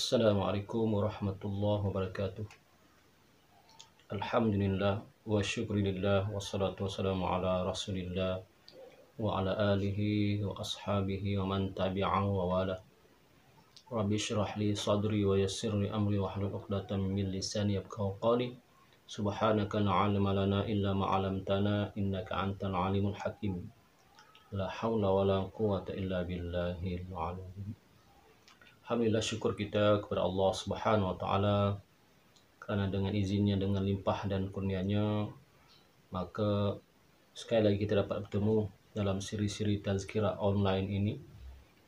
Assalamualaikum warahmatullahi wabarakatuh. Alhamdulillah wa syukurillah wassalatu wassalamu ala rasulillah wa ala alihi wa ashabihi wa man tabi'ahu wa wala. Rabbi syrah li sadri wa yassir li amri wa hlul 'uqdatam min lisani yafqahu qawli. Subhanaka la 'ilma lana illa ma 'allamtana innaka antal alimul hakim. La haula wa la quwwata illa billahil azim. Alhamdulillah, syukur kita kepada Allah Subhanahu wa taala kerana dengan izinnya, dengan limpah dan kurnianya, maka sekali lagi kita dapat bertemu dalam siri-siri tazkirah online ini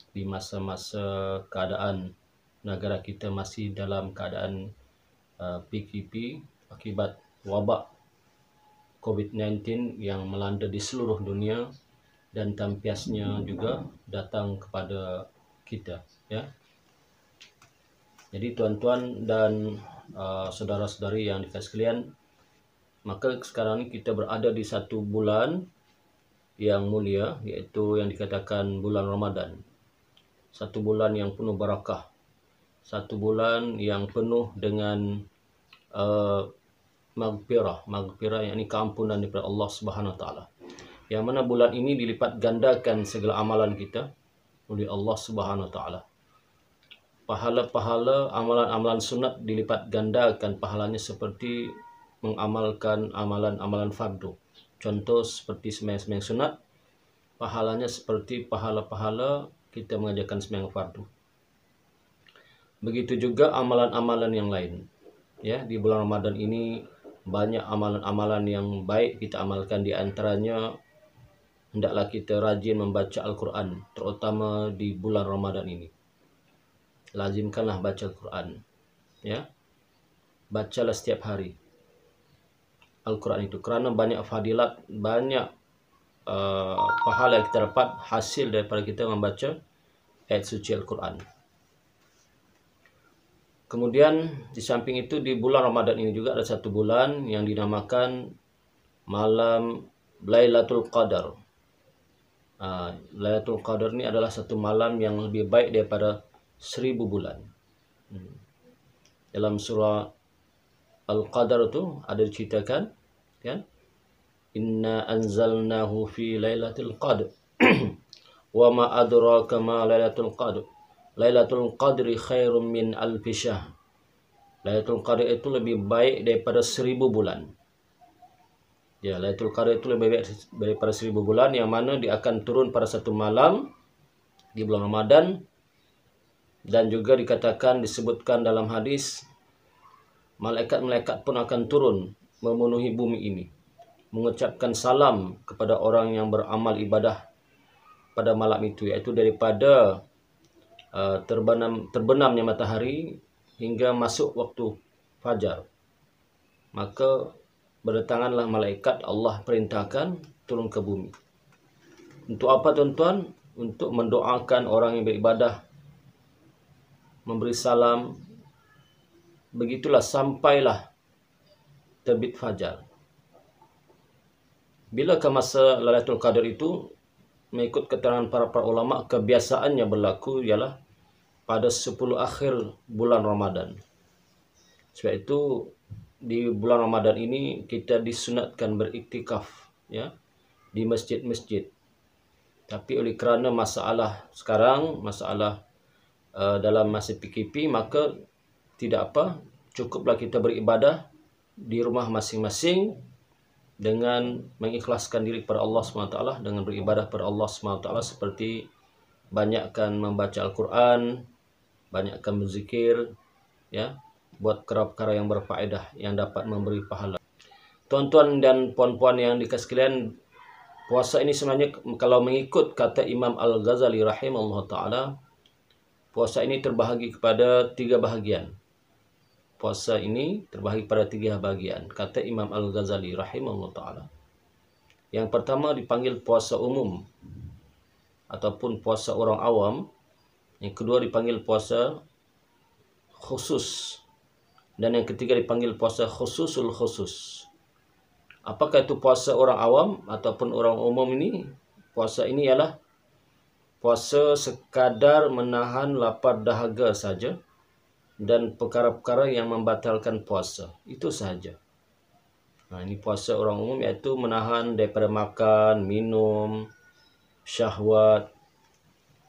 di masa-masa keadaan negara kita masih dalam keadaan PKP akibat wabak COVID-19 yang melanda di seluruh dunia dan tampiasnya juga datang kepada kita, ya. Jadi tuan-tuan dan saudara-saudari yang dikasihi sekalian, maka sekarang ini kita berada di satu bulan yang mulia, iaitu yang dikatakan bulan Ramadan. Satu bulan yang penuh barakah, satu bulan yang penuh dengan maghfirah, yakni keampunan daripada Allah Subhanahu wa taala. Yang mana bulan ini dilipat gandakan segala amalan kita oleh Allah Subhanahu wa taala. Pahala-pahala amalan-amalan sunat dilipat gandakan pahalanya seperti mengamalkan amalan-amalan fardu. Contoh seperti sembahyang sunat, pahalanya seperti pahala-pahala kita mengajarkan sembahyang fardu. Begitu juga amalan-amalan yang lain. Ya, di bulan Ramadan ini banyak amalan-amalan yang baik kita amalkan, di antaranya hendaklah kita rajin membaca Al-Quran, terutama di bulan Ramadan ini. Lazimkanlah baca Al-Quran, ya. Bacalah setiap hari Al-Quran itu, kerana banyak fadilat, banyak pahala yang kita dapat hasil daripada kita membaca ayat suci Al-Quran. Kemudian di samping itu, di bulan Ramadan ini juga ada satu bulan yang dinamakan malam Lailatul Qadar. Lailatul Qadar ini adalah satu malam yang lebih baik daripada 1000 bulan. Dalam surah Al-Qadar itu ada diceritakan, kan? Inna anzalnahu fi lailatul qadr. Wa ma adraka ma lailatul qadr. Lailatul qadri khairum min alfi syahr. Lailatul qadr itu lebih baik daripada 1000 bulan. Ya, Lailatul Qadar itu lebih baik daripada 1000 bulan, yang mana dia akan turun pada satu malam di bulan Ramadan. Dan juga dikatakan, disebutkan dalam hadis, malaikat-malaikat pun akan turun memenuhi bumi ini, mengucapkan salam kepada orang yang beramal ibadah pada malam itu, iaitu daripada terbenamnya matahari hingga masuk waktu fajar. Maka berdatanganlah malaikat, Allah perintahkan turun ke bumi. Untuk apa, tuan-tuan? Untuk mendoakan orang yang beribadah, memberi salam. Begitulah sampailah terbit fajar. Bilakah masa Lailatul Qadar itu? Mengikut keterangan para ulama, kebiasaannya berlaku ialah pada 10 akhir bulan Ramadan. Sebab itu di bulan Ramadan ini kita disunatkan beriktikaf, ya, di masjid-masjid. Tapi oleh kerana masalah sekarang, masalah dalam masa PKP, maka tidak apa, cukuplah kita beribadah di rumah masing-masing dengan mengikhlaskan diri kepada Allah SWT, dengan beribadah kepada Allah SWT, seperti banyakkan membaca Al-Quran, banyakkan berzikir, ya, buat perkara-perkara yang berfaedah, yang dapat memberi pahala. Tuan-tuan dan puan-puan yang dikasihi sekalian, puasa ini sebenarnya, kalau mengikut kata Imam Al-Ghazali rahimahullah ta'ala, puasa ini terbahagi kepada 3 bahagian. Puasa ini terbahagi pada 3 bahagian, kata Imam Al-Ghazali rahimahullah ta'ala. Yang pertama dipanggil puasa umum ataupun puasa orang awam. Yang kedua dipanggil puasa khusus. Dan yang ketiga dipanggil puasa khususul khusus. Apakah itu puasa orang awam ataupun orang umum ini? Puasa ini ialah puasa sekadar menahan lapar dahaga saja dan perkara-perkara yang membatalkan puasa. Itu sahaja. Nah, ini puasa orang umum iaitu menahan daripada makan, minum, syahwat,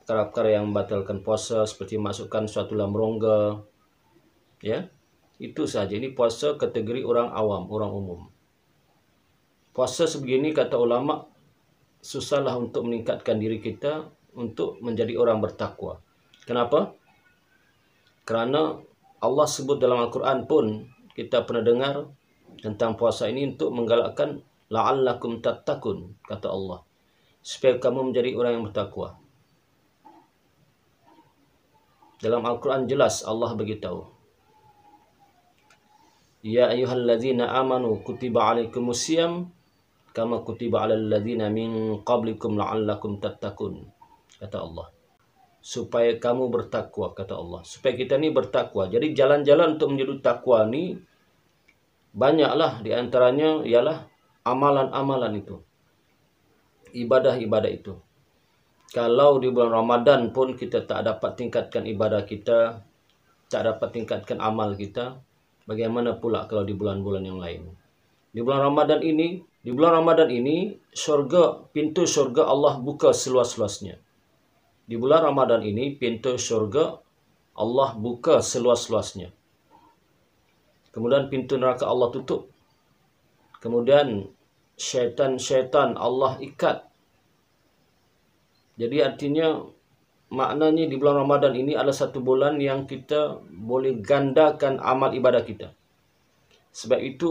perkara-perkara yang membatalkan puasa seperti masukkan suatu dalam rongga. Ya. Itu sahaja. Ini puasa kategori orang awam, orang umum. Puasa sebegini kata ulama susahlah untuk meningkatkan diri kita untuk menjadi orang bertakwa. Kenapa? Kerana Allah sebut dalam Al-Quran pun kita pernah dengar tentang puasa ini untuk menggalakkan la'allakum tattaqun, kata Allah, supaya kamu menjadi orang yang bertakwa. Dalam Al-Quran jelas Allah beritahu, ya ayyuhallazina amanu kutiba alaikumusiyam kama kutiba alal ladzina min qablikum la'allakum tattaqun, kata Allah. Supaya kamu bertakwa, kata Allah. Supaya kita ni bertakwa. Jadi jalan-jalan untuk menjadi takwa ni banyaklah, di antaranya ialah amalan-amalan itu. Ibadah-ibadah itu. Kalau di bulan Ramadan pun kita tak dapat tingkatkan ibadah kita, tak dapat tingkatkan amal kita, bagaimana pula kalau di bulan-bulan yang lain? Di bulan Ramadan ini syurga, pintu syurga Allah buka seluas-luasnya. Di bulan Ramadan ini pintu syurga Allah buka seluas-luasnya. Kemudian pintu neraka Allah tutup. Kemudian syaitan-syaitan Allah ikat. Jadi artinya maknanya di bulan Ramadan ini adalah satu bulan yang kita boleh gandakan amal ibadah kita. Sebab itu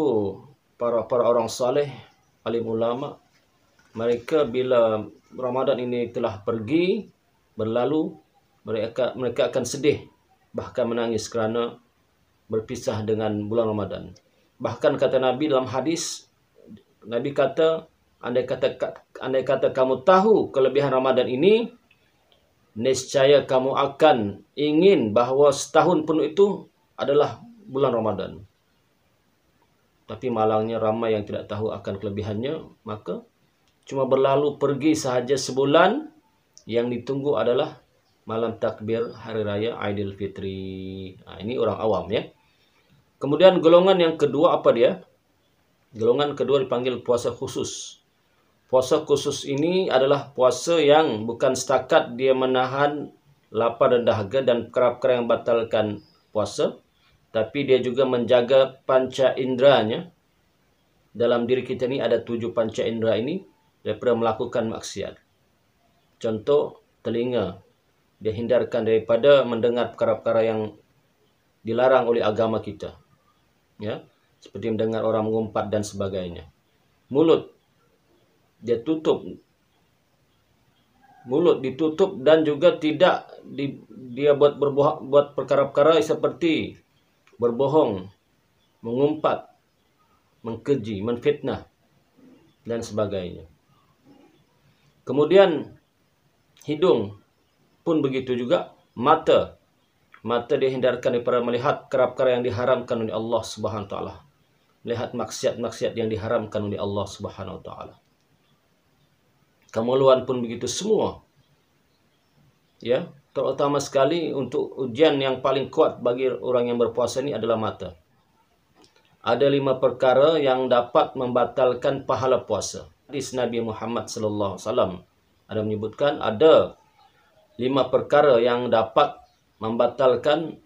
para orang saleh, alim ulama, mereka bila Ramadan ini telah pergi, berlalu, mereka akan sedih, bahkan menangis kerana berpisah dengan bulan Ramadan. Bahkan kata Nabi dalam hadis, Nabi kata, andai kata kamu tahu kelebihan Ramadan ini, nescaya kamu akan ingin bahawa setahun penuh itu adalah bulan Ramadan. Tapi malangnya ramai yang tidak tahu akan kelebihannya, maka cuma berlalu pergi sahaja sebulan, yang ditunggu adalah malam takbir hari raya Aidilfitri. Nah, ini orang awam ya. Kemudian golongan yang kedua apa dia? Golongan kedua dipanggil puasa khusus. Puasa khusus ini adalah puasa yang bukan setakat dia menahan lapar dan dahaga dan perkara-perkara yang batalkan puasa, tapi dia juga menjaga panca inderanya. Dalam diri kita ni ada 7 panca indera ini daripada melakukan maksiat. Contoh, telinga. Dia hindarkan daripada mendengar perkara-perkara yang dilarang oleh agama kita. Ya, seperti mendengar orang mengumpat dan sebagainya. Mulut. Dia tutup. Mulut ditutup dan juga tidak dia buat perkara-perkara seperti berbohong, mengumpat, mengkeji, menfitnah dan sebagainya. Kemudian hidung pun begitu juga. Mata dia hindarkan daripada melihat perkara-perkara yang diharamkan oleh Allah Subhanahu wa taala. Melihat maksiat-maksiat yang diharamkan oleh Allah Subhanahu wa taala. Kemaluan pun begitu semua. Ya, terutama sekali untuk ujian yang paling kuat bagi orang yang berpuasa ini adalah mata. Ada 5 perkara yang dapat membatalkan pahala puasa. Hadis Nabi Muhammad sallallahu alaihi wasallam ada menyebutkan ada 5 perkara yang dapat membatalkan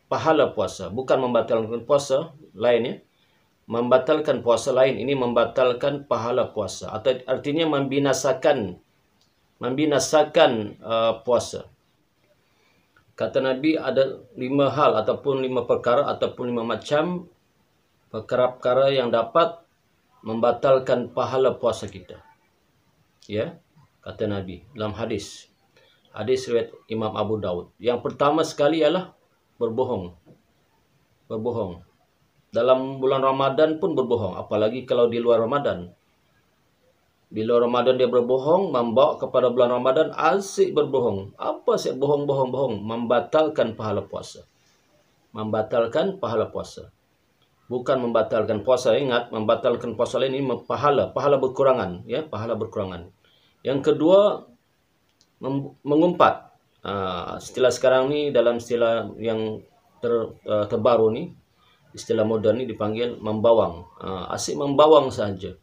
pahala puasa. Bukan membatalkan puasa lain ya. Membatalkan puasa lain, ini membatalkan pahala puasa. Atau artinya membinasakan puasa. Kata Nabi ada 5 hal ataupun 5 perkara ataupun 5 macam perkara-perkara yang dapat membatalkan pahala puasa kita. Ya, kata Nabi dalam hadis. Hadis riwayat Imam Abu Daud. Yang pertama sekali ialah berbohong. Berbohong. Dalam bulan Ramadan pun berbohong. Apalagi kalau di luar Ramadan. Di luar Ramadan dia berbohong, membawa kepada bulan Ramadan asyik berbohong. Apa asyik bohong? Membatalkan pahala puasa. Membatalkan pahala puasa. Bukan membatalkan puasa. Ingat, membatalkan puasa lain ini pahala berkurangan. Ya, pahala berkurangan. Yang kedua, mengumpat. Istilah sekarang ni dalam istilah yang terbaru ni, istilah moden ni dipanggil membawang. Asyik membawang saja.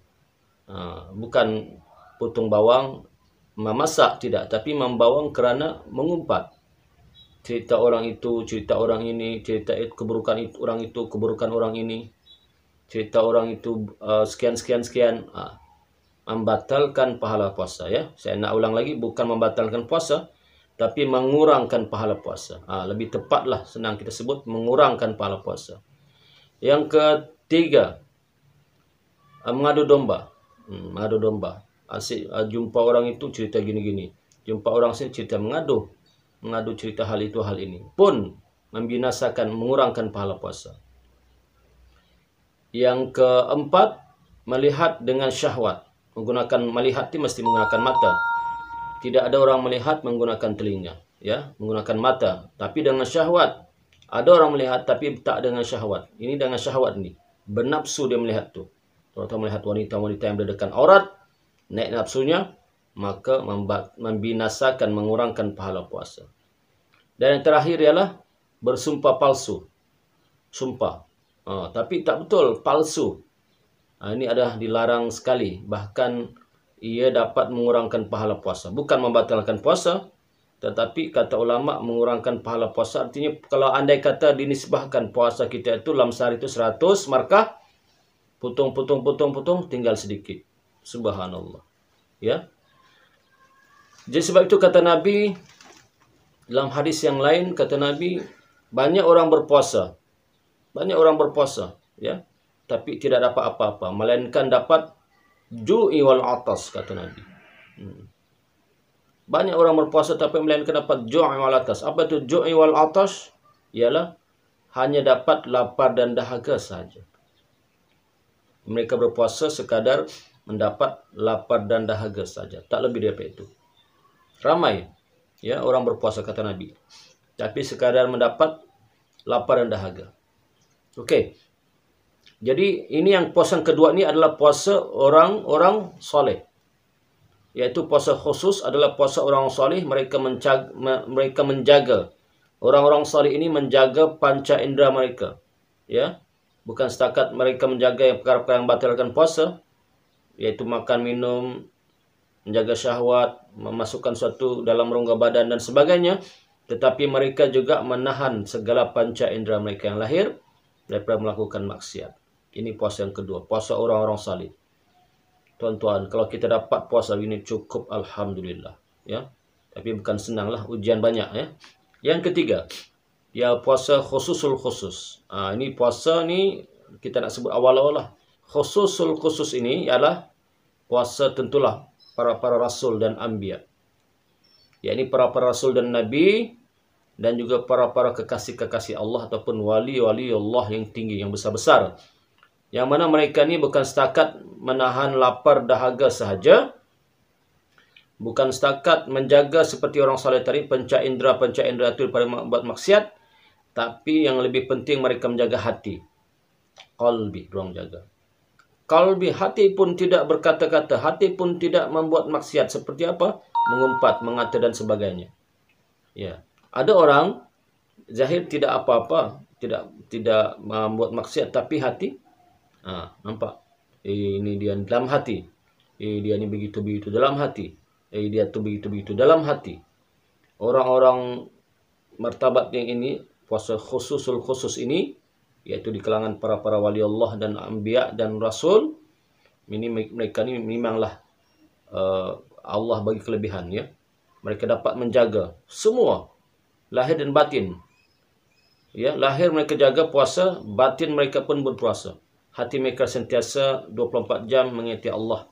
Bukan potong bawang, memasak, tidak. Tapi membawang kerana mengumpat. Cerita orang itu, cerita orang ini, cerita keburukan orang itu, keburukan orang ini. Cerita orang itu sekian. Membatalkan pahala puasa, ya. Saya nak ulang lagi, bukan membatalkan puasa, tapi mengurangkan pahala puasa. Lebih tepatlah, senang kita sebut, mengurangkan pahala puasa. Yang ketiga, mengadu domba. Mengadu domba. Asyik jumpa orang itu cerita gini-gini. Jumpa orang sini cerita mengadu cerita hal itu, hal ini. Pun membinasakan, mengurangkan pahala puasa. Yang keempat, melihat dengan syahwat. Melihat itu mesti menggunakan mata. Tidak ada orang melihat menggunakan telinga, ya, menggunakan mata. Tapi dengan syahwat. Ada orang melihat tapi tak dengan syahwat. Ini dengan syahwat ni. Bernafsu dia melihat tu. Terutama melihat wanita-wanita yang berdekatan aurat, naik nafsunya, maka membinasakan, mengurangkan pahala puasa. Dan yang terakhir ialah bersumpah palsu. Sumpah. Tapi tak betul, palsu. Ini adalah dilarang sekali. Bahkan ia dapat mengurangkan pahala puasa. Bukan membatalkan puasa, tetapi kata ulama mengurangkan pahala puasa. Artinya kalau andai kata dinisbahkan puasa kita itu dalam sehari itu 100 markah, potong, tinggal sedikit. Subhanallah. Ya. Jadi sebab itu kata Nabi, dalam hadis yang lain, kata Nabi, banyak orang berpuasa. Banyak orang berpuasa. Ya. Tapi tidak dapat apa-apa. Melainkan dapat ju'i wal atas, kata Nabi. Banyak orang berpuasa tapi melainkan dapat ju'i wal atas. Apa itu ju'i wal atas? Ialah hanya dapat lapar dan dahaga saja. Mereka berpuasa sekadar mendapat lapar dan dahaga saja. Tak lebih daripada itu. Ramai, ya, orang berpuasa, kata Nabi. Tapi sekadar mendapat lapar dan dahaga. Okey. Jadi ini yang puasa kedua ni adalah puasa orang-orang soleh. Iaitu puasa khusus adalah puasa orang soleh. Mereka menjaga. Orang-orang soleh ini menjaga panca indera mereka. Ya. Bukan setakat mereka menjaga perkara-perkara yang batalkan puasa. Iaitu makan, minum, menjaga syahwat, memasukkan sesuatu dalam rongga badan dan sebagainya. Tetapi mereka juga menahan segala panca indera mereka yang lahir daripada melakukan maksiat. Ini puasa yang kedua, puasa orang-orang salih. Tuan-tuan, kalau kita dapat puasa ini cukup, alhamdulillah, ya. Tapi bukan senanglah, ujian banyak, ya. Yang ketiga, ya, puasa khususul khusus. Ini puasa ni kita nak sebut awal-awal lah. Khususul khusus ini ialah puasa tentulah para rasul dan anbiya. Yakni para rasul dan nabi dan juga para kekasih-kekasih Allah ataupun wali-wali Allah yang tinggi, yang besar-besar. Yang mana mereka ni bukan setakat menahan lapar dahaga sahaja. Bukan setakat menjaga seperti orang saleh tadi, panca indera itu daripada membuat maksiat. Tapi yang lebih penting mereka menjaga hati. Qalbi, orang jaga. Qalbi, hati pun tidak berkata-kata. Hati pun tidak membuat maksiat. Seperti apa? Mengumpat, mengata dan sebagainya. Ya. Ada orang zahir tidak apa-apa. Tidak membuat maksiat. Tapi hati, nampak? Ini dia dalam hati. Dia ni begitu-begitu dalam hati. Dia tu begitu-begitu dalam hati. Orang-orang martabat yang ini, puasa khususul khusus ini, yaitu di kalangan para wali Allah dan anbiya dan rasul, ini mereka ni memanglah Allah bagi kelebihan, ya. Mereka dapat menjaga semua lahir dan batin. Ya, lahir mereka jaga puasa, batin mereka pun berpuasa. Hati mereka sentiasa 24 jam mengingati Allah.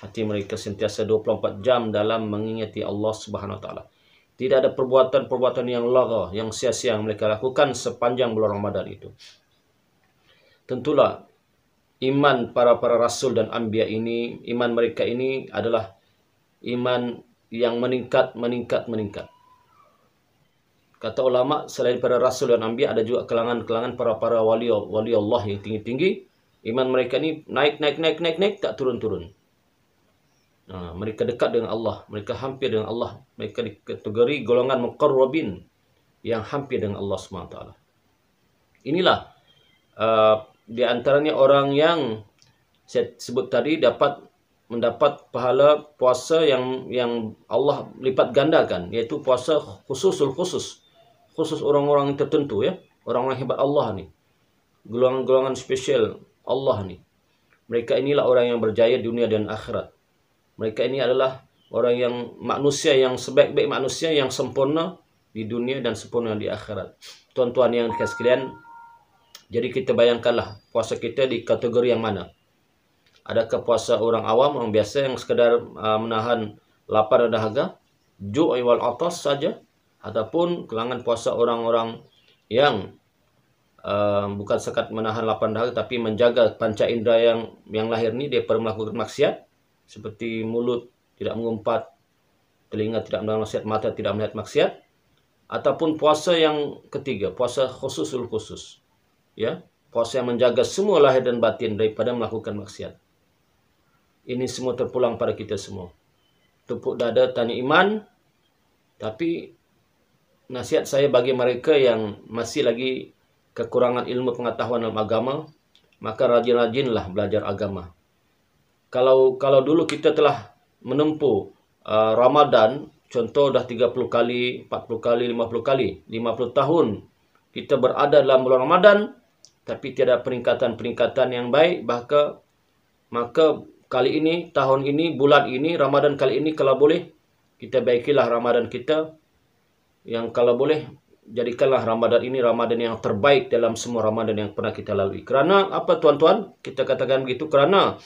Hati mereka sentiasa 24 jam dalam mengingati Allah Subhanahu Wa Taala. Tidak ada perbuatan-perbuatan yang lagha, yang sia-sia yang mereka lakukan sepanjang bulan Ramadan itu. Tentulah iman para rasul dan anbiya ini, iman mereka ini adalah iman yang meningkat. Kata ulama, selain para rasul dan anbiya, ada juga kalangan para wali Allah yang tinggi-tinggi. Iman mereka ni naik, tak turun-turun. Mereka dekat dengan Allah, mereka hampir dengan Allah. Mereka di kategori golongan muqarrabin yang hampir dengan Allah SWT. Inilah di antaranya orang yang saya sebut tadi mendapat pahala puasa yang Allah lipat gandakan, yaitu puasa khusus orang-orang tertentu, ya, orang-orang hebat Allah nih, golongan-golongan spesial Allah nih. Mereka inilah orang yang berjaya dunia dan akhirat. Mereka ini adalah orang yang manusia yang sebaik-baik manusia, yang sempurna di dunia dan sempurna di akhirat. Tuan-tuan yang dikasih sekalian, jadi kita bayangkanlah puasa kita di kategori yang mana? Adakah puasa orang awam, orang biasa yang sekadar menahan lapar dan dahaga, ju' wal atas saja, ataupun kelangan puasa orang-orang yang bukan sekat menahan lapar dan dahaga, tapi menjaga panca indera yang lahir ni daripada melakukan maksiat, seperti mulut tidak mengumpat, telinga tidak mendengar maksiat, mata tidak melihat maksiat, ataupun puasa yang ketiga, puasa khusus, ya, puasa yang menjaga semua lahir dan batin daripada melakukan maksiat. Ini semua terpulang pada kita semua. Tepuk dada tanya iman. Tapi nasihat saya bagi mereka yang masih lagi kekurangan ilmu pengetahuan dalam agama, maka rajin-rajinlah belajar agama. Kalau dulu kita telah menempuh Ramadan, contoh dah 30 kali, 40 kali, 50 kali, 50 tahun kita berada dalam bulan Ramadan, tapi tiada peningkatan yang baik, maka kali ini, tahun ini, bulan ini, Ramadan kali ini, kalau boleh kita baikilah Ramadan kita, yang kalau boleh jadikanlah Ramadan ini Ramadan yang terbaik dalam semua Ramadan yang pernah kita lalui. Kerana apa tuan-tuan? Kita katakan begitu kerana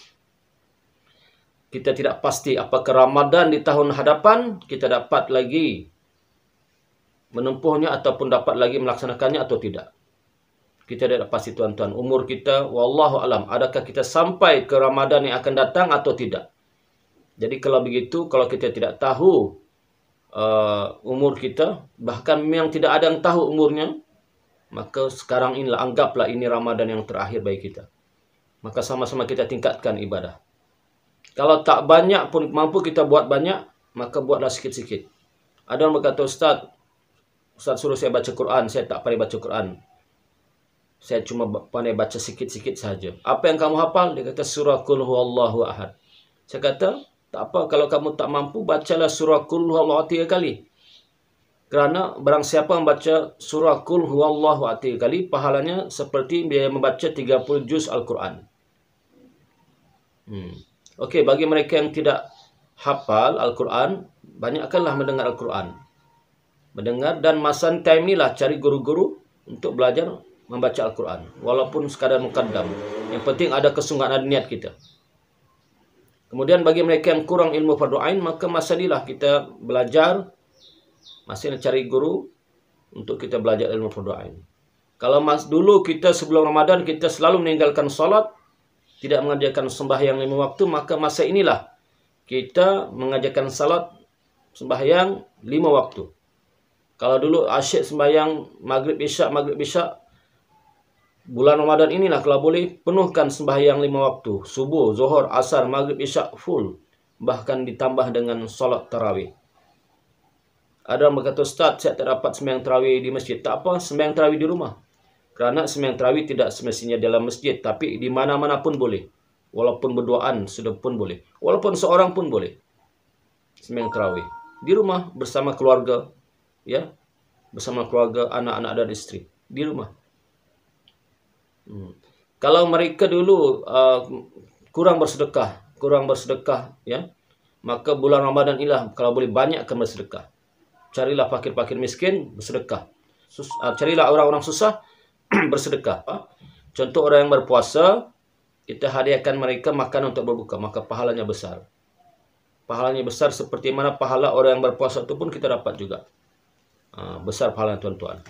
kita tidak pasti apakah Ramadan di tahun hadapan kita dapat lagi menempuhnya ataupun dapat lagi melaksanakannya atau tidak. Kita tidak pasti tuan-tuan. Umur kita, wallahu alam, adakah kita sampai ke Ramadan yang akan datang atau tidak. Jadi kalau begitu, kalau kita tidak tahu umur kita, bahkan memang tidak ada yang tahu umurnya, maka sekarang inilah, anggaplah ini Ramadan yang terakhir bagi kita. Maka sama-sama kita tingkatkan ibadah. Kalau tak banyak pun mampu kita buat banyak, maka buatlah sikit-sikit. Ada yang berkata, Ustaz suruh saya baca Quran, saya tak pandai baca Quran. Saya cuma pandai baca sikit-sikit saja. Apa yang kamu hafal? Dia kata surah Qul Huwallahu Ahad. Saya kata, tak apa, kalau kamu tak mampu, bacalah surah Qul Huwallahu 3 kali. Kerana barang siapa membaca surah Qul Huwallahu 3 kali, pahalanya seperti dia membaca 30 juz Al-Quran. Okey, bagi mereka yang tidak hafal Al-Quran, banyakkanlah mendengar Al-Quran. Mendengar, dan masa time ni lah cari guru-guru untuk belajar membaca Al-Quran. Walaupun sekadar mukaddam. Yang penting ada kesungguhan, ada niat kita. Kemudian bagi mereka yang kurang ilmu fardu ain, maka masa inilah kita belajar, masih cari guru untuk kita belajar ilmu fardu ain. Kalau dulu kita sebelum Ramadan kita selalu meninggalkan solat, tidak mengajarkan sembahyang 5 waktu, maka masa inilah kita mengajarkan salat sembahyang 5 waktu. Kalau dulu asyik sembahyang maghrib isyak, bulan Ramadan inilah kalau boleh penuhkan sembahyang 5 waktu. Subuh, zuhur, asar, maghrib, isyak full. Bahkan ditambah dengan solat tarawih. Ada yang berkata, Ustaz, saya tak dapat sembahyang tarawih di masjid. Tak apa, sembahyang tarawih di rumah. Kerana sembahyang tarawih tidak semestinya dalam masjid, tapi di mana-mana pun boleh. Walaupun berduaan sudah pun boleh. Walaupun seorang pun boleh. Sembahyang tarawih di rumah bersama keluarga, ya, bersama keluarga, anak-anak dan isteri di rumah. Kalau mereka dulu kurang bersedekah, ya, maka bulan Ramadan inilah kalau boleh banyakkan bersedekah. Carilah fakir-fakir miskin bersedekah. Carilah orang-orang susah bersedekah. Contoh orang yang berpuasa, kita hadiahkan mereka makan untuk berbuka, maka pahalanya besar. Pahalanya besar seperti mana pahala orang yang berpuasa itu pun kita dapat juga. Besar pahalanya tuan-tuan.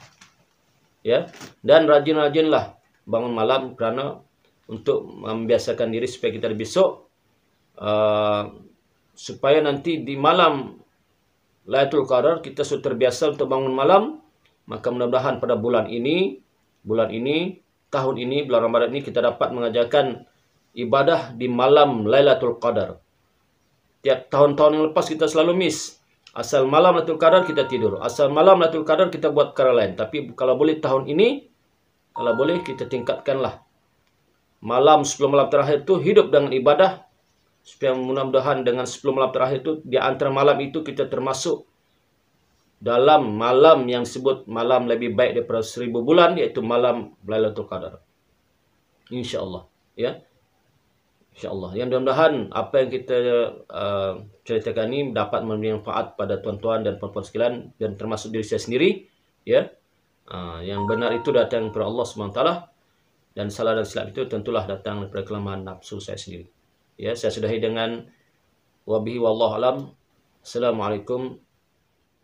Ya, dan rajin-rajinlah bangun malam kerana untuk membiasakan diri supaya kita besok supaya nanti di malam Lailatul Qadar kita sudah terbiasa untuk bangun malam, maka mudah-mudahan pada bulan ini, tahun ini, bulan Ramadan ini kita dapat mengajarkan ibadah di malam Lailatul Qadar. Tiap tahun-tahun yang lepas kita selalu miss. Asal malam Lailatul Qadar kita tidur. Asal malam Lailatul Qadar kita buat perkara lain. Tapi kalau boleh tahun ini, kalau boleh kita tingkatkanlah malam 10 malam terakhir itu hidup dengan ibadah, supaya mudah-mudahan dengan 10 malam terakhir itu, di antara malam itu kita termasuk dalam malam yang disebut malam lebih baik daripada 1000 bulan, yaitu malam Lailatul Qadar. InsyaAllah, ya. InsyaAllah. Yang mudah-mudahan apa yang kita ceritakan ini dapat memberi manfaat pada tuan-tuan dan puan-puan sekalian, dan termasuk diri saya sendiri, ya. Yang benar itu datang dari Allah SWT, dan salah dan silap itu tentulah datang daripada kelemahan nafsu saya sendiri. Ya, saya sudahi dengan wabihi wallahu alam. Assalamualaikum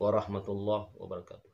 warahmatullahi wabarakatuh.